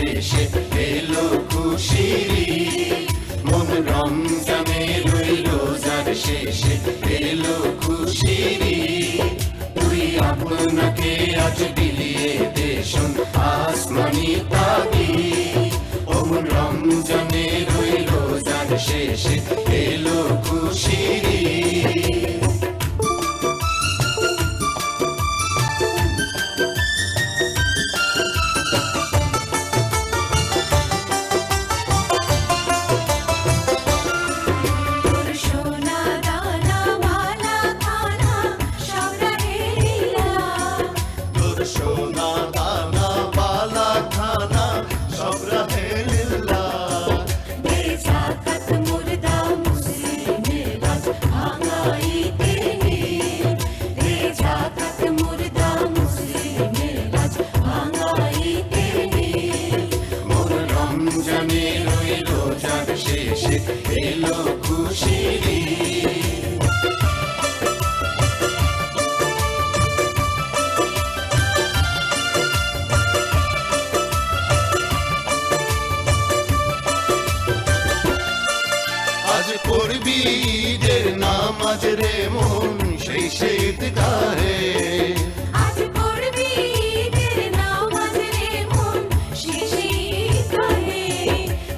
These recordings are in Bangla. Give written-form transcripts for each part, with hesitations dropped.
শেষে এলো খুশির ঈদ। মন রমজানের ওই রোজার শেষে এলো খুশির ঈদ। তুই আপনাকে আজ বিলিয়ে দে শোন আসমানি তাবিদ। ও মন রমজানের ওই রোজার শেষে এলো খুশির ঈদ। সোনা দানা বালা খানা সব রাহে লিল্লাহ। দে যাকাত মুর্দা মুসলিমের আজ ভাঙাইতে নিন। দে যাকাত মুর্দা মুসলিমের আজ ভাঙাইতে নিন। মোর রমজানের ওই রোজার শেষে এলো খুশির ঈদ। আজ পড়বি ঈদের নামাজ রে মন সেই ঈদগাহে। আজ পড়বি ঈদের নামাজ রে মন শেষে ঈদগাহে।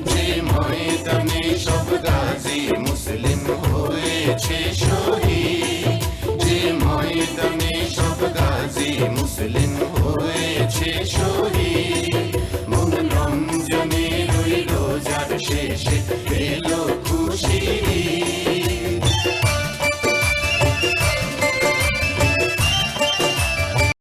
যে ময়দানে সব গাজী মুসলিম হয়েছে শহীদ। যে ময়দানে সব গাজী মুসলিম হয়েছে শহীদ। মন রমজানের ওই রোজার শেষে এলো খুশির ঈদ।